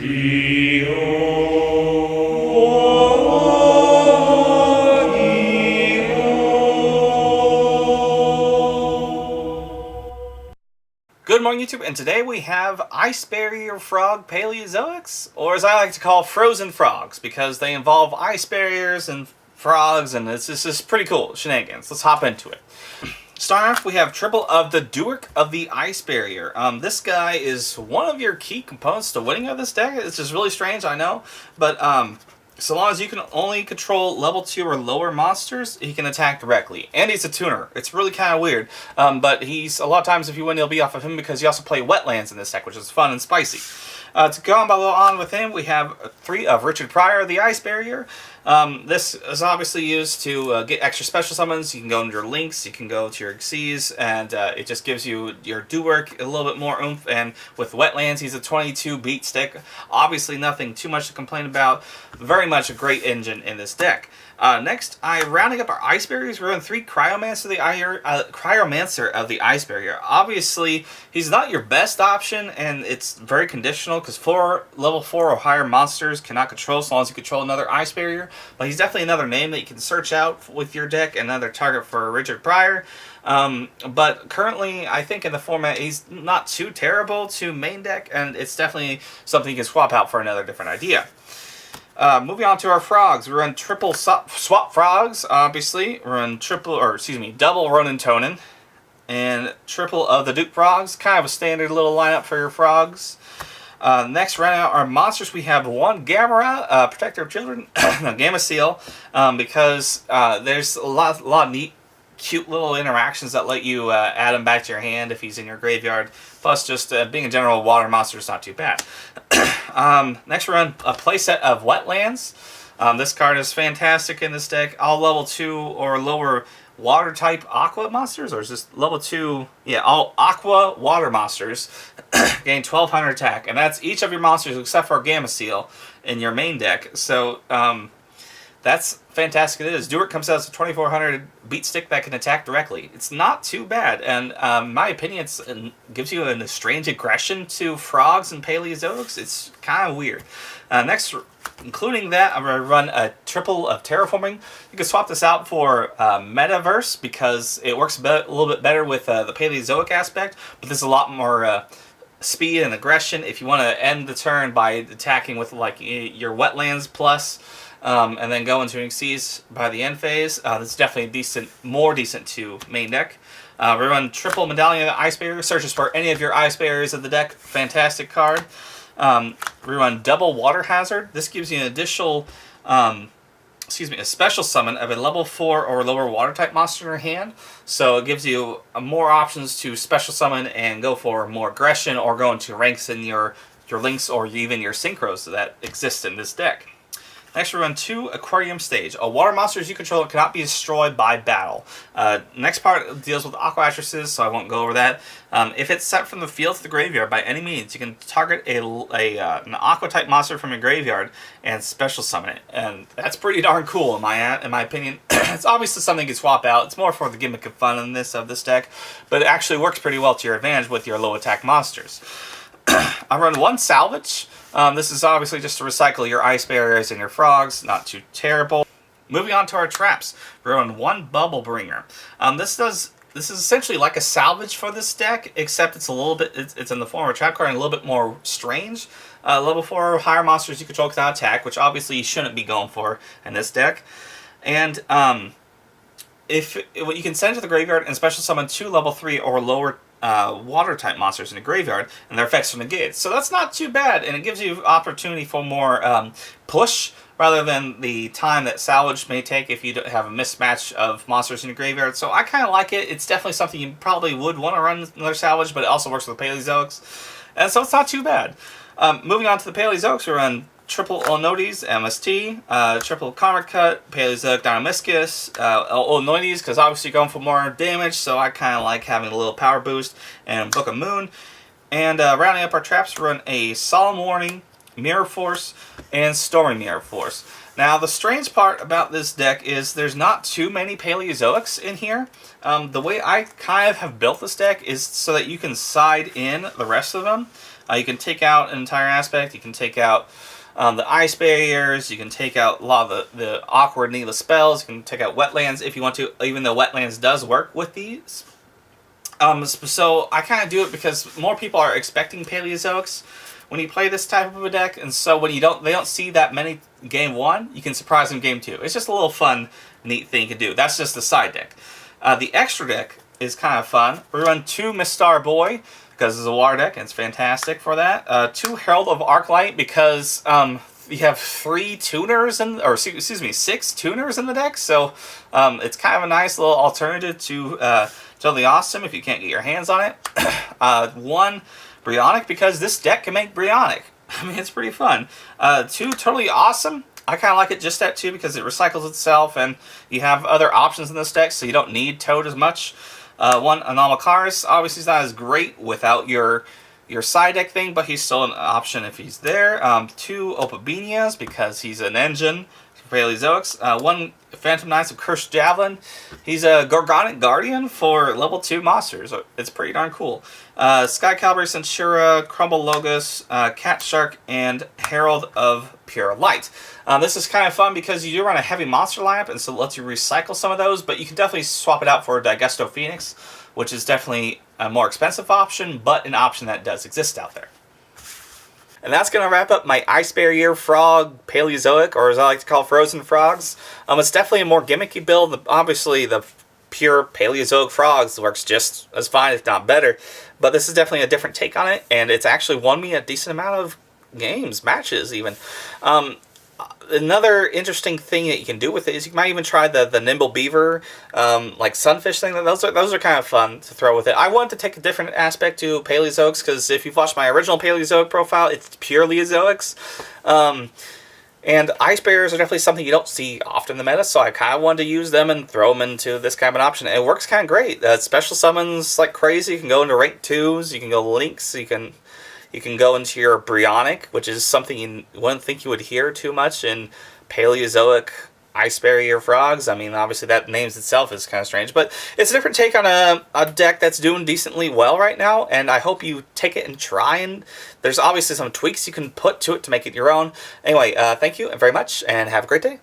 Good morning, YouTube, and today we have ice barrier frog Paleozoics, or as I like to call, frozen frogs, because they involve ice barriers and frogs, and it's just pretty cool shenanigans. Let's hop into it. Starting off, we have triple of the Duick of the Ice Barrier. This guy is one of your key components to winning of this deck. It's just really strange, I know, but so long as you can only control level 2 or lower monsters, he can attack directly. And he's a tuner. It's really kind of weird. But he's, a lot of times if you win, you'll be off of him because you also play wetlands in this deck, which is fun and spicy. To go on with him, we have 3 of Richard Pryor, the Ice Barrier. This is obviously used to get extra special summons. You can go into your links, you can go to your Xyz, and it just gives you your Duick a little bit more oomph. And with wetlands, he's a 22 beat stick. Obviously nothing too much to complain about. Very much a great engine in this deck. Next, rounding up our Ice Barriers, we're in 3 Cryomancer of the Ice Barrier. Obviously, he's not your best option, and it's very conditional, because level 4 or higher monsters cannot control as long as you control another Ice Barrier. But he's definitely another name that you can search out with your deck, another target for Richard Pryor. But currently, I think in the format, he's not too terrible to main deck, and it's definitely something you can swap out for another different idea. Moving on to our frogs, we run triple swap frogs, obviously. We run double Ronin Tonin, and triple of the Duke frogs. Kind of a standard little lineup for your frogs. Next, rounding out our monsters, we have 1 Gamera, Protector of Children, no, Gamma Seal, because there's a lot of neat, cute little interactions that let you add him back to your hand if he's in your graveyard. Plus, just being a general water monster is not too bad. Next, we run a playset of Wetlands. This card is fantastic in this deck. All level 2 or lower water type aqua monsters, or is this level 2? Yeah, all aqua water monsters gain 1200 attack, and that's each of your monsters except for Gamma Seal in your main deck. So that's fantastic. It is. Duick comes out as a 2400 beat stick that can attack directly. It's not too bad, and in my opinion, it gives you a strange aggression to frogs and Paleozoics. It's kind of weird. Next, including that, I'm going to run a triple of Terraforming. You can swap this out for Metaverse because it works a little bit better with the Paleozoic aspect, but there's a lot more speed and aggression if you want to end the turn by attacking with like your Wetlands plus. And then go into an Xyz by the end phase. That's definitely more decent to main deck. We run triple Medallion of the Ice Barrier. Searches for any of your Ice Barriers of the deck. Fantastic card. We run double Water Hazard. This gives you an additional, a special summon of a level 4 or lower water type monster in your hand. So it gives you more options to special summon and go for more aggression, or go into ranks in your links or even your synchros that exist in this deck. Next, we run 2 Aquarium Stage. A water monsters you control cannot be destroyed by battle. Next part deals with Aqua Actresses, so I won't go over that. If it's sent from the field to the graveyard by any means, you can target an Aqua-type monster from your graveyard and special summon it. And that's pretty darn cool, in my opinion. It's obviously something you can swap out. It's more for the gimmick of fun in this deck, but it actually works pretty well to your advantage with your low-attack monsters. I run 1 Salvage. This is obviously just to recycle your Ice Barriers and your frogs. Not too terrible. Moving on to our traps. We run 1 Bubble Bringer. This is essentially like a salvage for this deck, except it's a little bit, it's in the form of a trap card and a little bit more strange. Level 4 or higher monsters you control cannot attack, which obviously you shouldn't be going for in this deck. And if you can send it to the graveyard and special summon 2 level 3 or lower water type monsters in the graveyard, and their effects are negated. So that's not too bad, and it gives you opportunity for more push rather than the time that salvage may take if you don't have a mismatch of monsters in your graveyard. So I kind of like it. It's definitely something you probably would want to run another salvage, but it also works with the Paleozoics, and so it's not too bad. Moving on to the Paleozoics, we run triple Onodes, MST, triple Karmic Cut, Paleozoic Dynamiscus, Onodes, because obviously you're going for more damage, so I kind of like having a little power boost, and Book of Moon. And rounding up our traps, we run a Solemn Warning, Mirror Force, and Stormy Mirror Force. Now, the strange part about this deck is there's not too many Paleozoics in here. The way I kind of have built this deck is so that you can side in the rest of them. You can take out an entire aspect. You can take out the ice barriers. You can take out a lot of the awkward, needless spells. You can take out wetlands if you want to, even though wetlands does work with these. So I kind of do it because more people are expecting Paleozoics when you play this type of a deck, and so when they don't see that many game 1, you can surprise them game 2. It's just a little fun, neat thing you can do. That's just the side deck. The extra deck is kind of fun. We run 2 Mistar Boy because it's a water deck and it's fantastic for that. 2 Herald of Arclight because you have 3 tuners or excuse me, 6 tuners in the deck, so it's kind of a nice little alternative to Totally Awesome if you can't get your hands on it. 1 Bryonic because this deck can make Bryonic. I mean, it's pretty fun. 2 Totally Awesome. I kind of like it just at 2 because it recycles itself and you have other options in this deck, so you don't need Toad as much. 1 Anomakaris. Obviously, he's not as great without your side deck thing, but he's still an option if he's there. 2 Opabinias because he's an engine for Paleozoics. 1 Phantom Knights of Cursed Javelin. He's a Gorgonic Guardian for level 2 monsters. It's pretty darn cool. Sky Cavalry Centura, Crumble Logos, Cat Shark, and Herald of Pure Light. This is kind of fun because you do run a heavy monster lineup, and so it lets you recycle some of those, but you can definitely swap it out for a Digesto Phoenix, which is definitely a more expensive option, but an option that does exist out there. And that's going to wrap up my Ice Barrier Frog Paleozoic, or as I like to call Frozen Frogs. It's definitely a more gimmicky build. Obviously, the pure Paleozoic Frogs works just as fine, if not better. But this is definitely a different take on it, and it's actually won me a decent amount of matches even. Another interesting thing that you can do with it is you might even try the Nimble Beaver, like Sunfish thing. Those are kind of fun to throw with it. I wanted to take a different aspect to Paleozoics because if you've watched my original Paleozoic profile, it's purely Azoics. And Ice Barriers are definitely something you don't see often in the meta, so I kind of wanted to use them and throw them into this kind of an option. And it works kind of great. Special summons like crazy. You can go into rank 2s, you can go Lynx, you can go into your Bryonic, which is something you wouldn't think you would hear too much in Paleozoic Ice Barrier Frogs. I mean, obviously that names itself is kind of strange, but it's a different take on a deck that's doing decently well right now, and I hope you take it and try, and there's obviously some tweaks you can put to it to make it your own. Anyway, thank you very much, and have a great day.